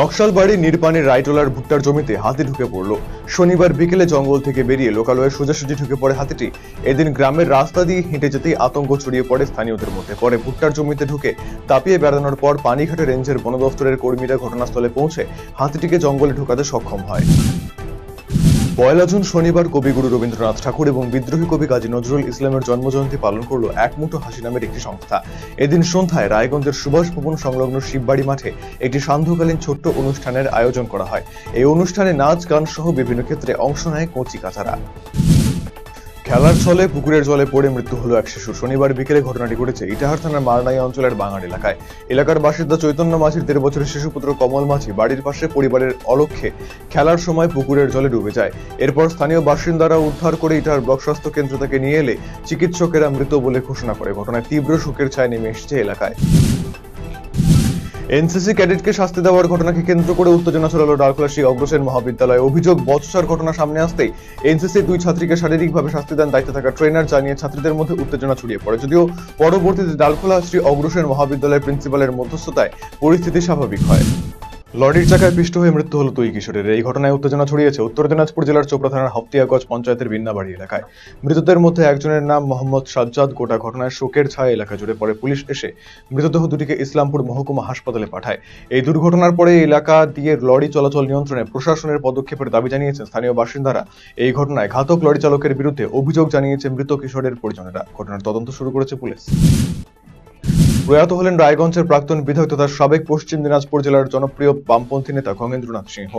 নকশালবাড়ি নির্বাণের রায়টোলার ভুট্টার জমিতে হাতি ঢুকে পড়ল। শনিবার বিকেলে জঙ্গল থেকে বেরিয়ে লোকালয়ে সোজাসুজি ঢুকে পড়ে হাতিটি। এদিন গ্রামের রাস্তা দিয়ে হেঁটে যেতেই আতঙ্ক ছড়িয়ে পড়ে স্থানীয়দের মধ্যে। পরে ভুট্টার জমিতে ঢুকে দাপিয়ে বেড়ানোর পর পানিঘাটে রেঞ্জের বন দফতরের কর্মীরা ঘটনাস্থলে পৌঁছে হাতিটিকে জঙ্গলে ঢোকাতে সক্ষম হয়। ১ জুন শনিবার কবিগুরু রবীন্দ্রনাথ ঠাকুর এবং বিদ্রোহী কবি কাজী নজরুল ইসলামের জন্মজয়ন্তী পালন করল এক মুঠো হাসি নামের একটি সংস্থা। এদিন সন্ধ্যায় রায়গঞ্জের সুভাষ ভবন সংলগ্ন শিববাড়ি মাঠে একটি সান্ধ্যকালীন ছোট্ট অনুষ্ঠানের আয়োজন করা হয়। এই অনুষ্ঠানে নাচ গান সহ বিভিন্ন ক্ষেত্রে অংশ নেয় কচি কাচারা। খেলার ছলে পুকুরের জলে পড়ে মৃত্যু হলো এক শিশু। শনিবার বিকেলে ঘটনাটি ঘটেছে ইটাহার থানার মারনাই অঞ্চলের বাঙাড় এলাকায়। এলাকার বাসিন্দা চৈতন্য মাঝির ১.৫ বছরের শিশুপুত্র কমল মাঝি বাড়ির পাশে পরিবারের অলক্ষ্যে খেলার সময় পুকুরের জলে ডুবে যায়। এরপর স্থানীয় বাসিন্দারা উদ্ধার করে ইটাহার ব্লক স্বাস্থ্য কেন্দ্র থেকে নিয়ে এলে চিকিৎসকেরা মৃত বলে ঘোষণা করে। ঘটনায় তীব্র শোকের ছায়া নেমে এসেছে এলাকায়। এনসিসি ক্যাডেটকে শাস্তি দেওয়ার ঘটনাকে কেন্দ্র করে উত্তেজনা ছড়ালো ডালখোলা শ্রী অগ্রসেন মহাবিদ্যালয়ে। অভিযোগ, বচসার ঘটনা সামনে আসতেই এনসিসির ২ ছাত্রীকে শারীরিকভাবে শাস্তি দেন দায়িত্বে থাকা ট্রেনার, জানিয়ে ছাত্রীদের মধ্যে উত্তেজনা ছড়িয়ে পড়ে। যদিও পরবর্তীতে ডালখোলা শ্রী অগ্রসেন মহাবিদ্যালয়ের প্রিন্সিপালের মধ্যস্থতায় পরিস্থিতি স্বাভাবিক হয়। লরির চাকায় পিষ্ট হয়ে মৃত্যু হলো ২ কিশোরের। এই ঘটনায় উত্তেজনা ছড়িয়েছে উত্তর দিনাজপুর জেলার চোপড়া থানার হাফতিয়াগঞ্জ পঞ্চায়েতের বিন্নাবাড়ি এলাকায়। মৃতদের মধ্যে একজনের নাম মোহাম্মদ সাজ্জাদ। গোটা ঘটনায় শোকের ছায়া এলাকা জুড়ে। পরে পুলিশ এসে মৃতদেহ দুটিকে ইসলামপুর মহকুমা হাসপাতালে পাঠায়। এই দুর্ঘটনার পরে এলাকা দিয়ে লরি চলাচল নিয়ন্ত্রণে প্রশাসনের পদক্ষেপের দাবি জানিয়েছেন স্থানীয় বাসিন্দারা। এই ঘটনায় ঘাতক লরি চালকের বিরুদ্ধে অভিযোগ জানিয়েছে মৃত কিশোরের পরিজনেরা। ঘটনার তদন্ত শুরু করেছে পুলিশ। প্রয়াত হলেন রায়গঞ্জের প্রাক্তন বিধায়ক তথা সাবেক পশ্চিম দিনাজপুর জেলার জনপ্রিয় বামপন্থী নেতা খগেন্দ্রনাথ সিংহ।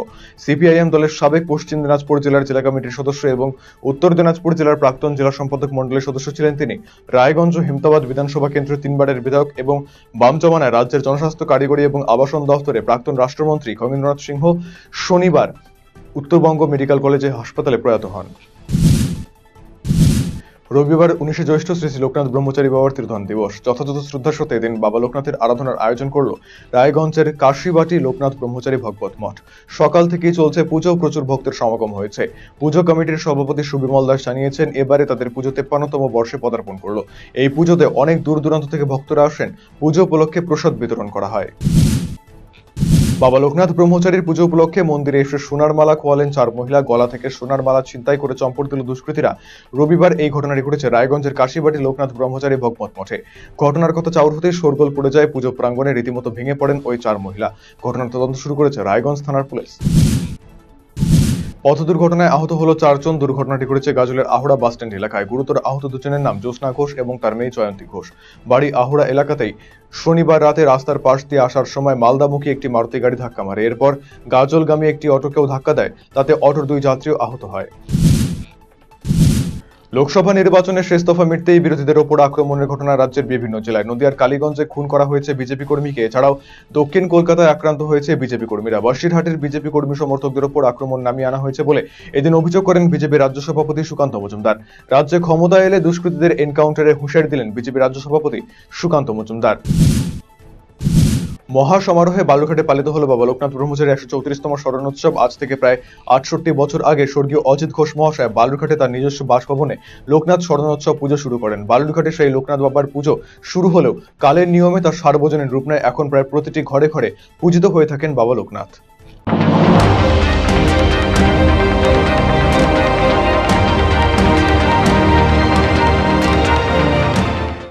সিপিআইএম দলের সাবেক পশ্চিম দিনাজপুর জেলার জেলা কমিটির সদস্য এবং উত্তর দিনাজপুর জেলার প্রাক্তন জেলা সম্পাদক মণ্ডলের সদস্য ছিলেন তিনি। রায়গঞ্জ হেমতাবাদ বিধানসভা কেন্দ্রের ৩বারের বিধায়ক এবং বাম জমানায় রাজ্যের জনস্বাস্থ্য, কারিগরি এবং আবাসন দফতরে প্রাক্তন রাষ্ট্রমন্ত্রী খগেন্দ্রনাথ সিংহ শনিবার উত্তরবঙ্গ মেডিকেল কলেজে হাসপাতালে প্রয়াত হন। রবিবার ১৯ জ্যৈষ্ঠ শ্রী শ্রী লোকনাথ ব্রহ্মচারী বাবার তীর্থদান দিবস। যথাযথ শ্রদ্ধার সাথে এদিন বাবা লোকনাথের আরাধনার আয়োজন করল রায়গঞ্জের কাশীবাটি লোকনাথ ব্রহ্মচারী ভগবত মঠ। সকাল থেকেই চলছে পুজো, প্রচুর ভক্তের সমাগম হয়েছে। পুজো কমিটির সভাপতি সুবিমল দাস জানিয়েছেন, এবারে তাদের পুজো ৫৩তম বর্ষে পদার্পণ করল। এই পুজোতে অনেক দূর দূরান্ত থেকে ভক্তরা আসেন। পুজো উপলক্ষে প্রসাদ বিতরণ করা হয়। বাবা লোকনাথ ব্রহ্মচারীর পুজো উপলক্ষে মন্দিরে এসে সোনার মালা খোয়ালেন ৪ মহিলা। গলা থেকে সোনার মালা ছিনতাই করে চম্পট দিল দুষ্কৃতীরা। রবিবার এই ঘটনাটি ঘটেছে রায়গঞ্জের কাশীবাটি লোকনাথ ব্রহ্মচারী ভগবত মঠে। ঘটনার কথা চাউর হতেই শোরগোল পড়ে যায় পুজো প্রাঙ্গণে। রীতিমতো ভেঙে পড়েন ওই ৪ মহিলা। ঘটনার তদন্ত শুরু করেছে রায়গঞ্জ থানার পুলিশ। পথ দুর্ঘটনায় আহত হলো ৪ জন। দুর্ঘটনাটি ঘটেছে গাজলের আহুড়া বাসস্ট্যান্ড এলাকায়। গুরুতর আহত দুজনের নাম জ্যোৎস্না ঘোষ এবং তার মেয়ে জয়ন্তী ঘোষ। বাড়ি আহুড়া এলাকাতেই শনিবার রাতে রাস্তার পাশ দিয়ে আসার সময় মালদামুখী একটি মারুতি গাড়ি ধাক্কা মারে। এরপর গাজলগামী একটি অটোকেও ধাক্কা দেয়। তাতে অটোর ২ যাত্রীও আহত হয়। লোকসভা নির্বাচনের শেষ দফা মিটতেই বিরোধীদের ওপর আক্রমণের ঘটনা রাজ্যের বিভিন্ন জেলায়। নদিয়ার কালীগঞ্জে খুন করা হয়েছে বিজেপি কর্মীকে। এছাড়াও দক্ষিণ কলকাতায় আক্রান্ত হয়েছে বিজেপি কর্মীরা। বসিরহাটের বিজেপি কর্মী সমর্থকদের ওপর আক্রমণ নামিয়ে আনা হয়েছে বলে এদিন অভিযোগ করেন বিজেপি রাজ্য সভাপতি সুকান্ত মজুমদার। রাজ্যে ক্ষমতায় এলে দুষ্কৃতীদের এনকাউন্টারে হুঁশিয়ারি দিলেন বিজেপি রাজ্য সভাপতি সুকান্ত মজুমদার। মহাসমারোহে বালুরঘাটে পালিত হলো বাবা লোকনাথ ব্রহ্মচারীর ১৩৪তম স্মরণোৎসব। আজ থেকে প্রায় ৬৮ বছর আগে স্বর্গীয় অজিত ঘোষ মহাশয় বালুরঘাটে তার নিজস্ব বাসভবনে লোকনাথ স্মরণোৎসব পুজো শুরু করেন। বালুরঘাটে সেই লোকনাথ বাবার পুজো শুরু হলেও কালের নিয়মে তার সার্বজনীন রূপ নেয়। এখন প্রায় প্রতিটি ঘরে ঘরে পূজিত হয়ে থাকেন বাবা লোকনাথ।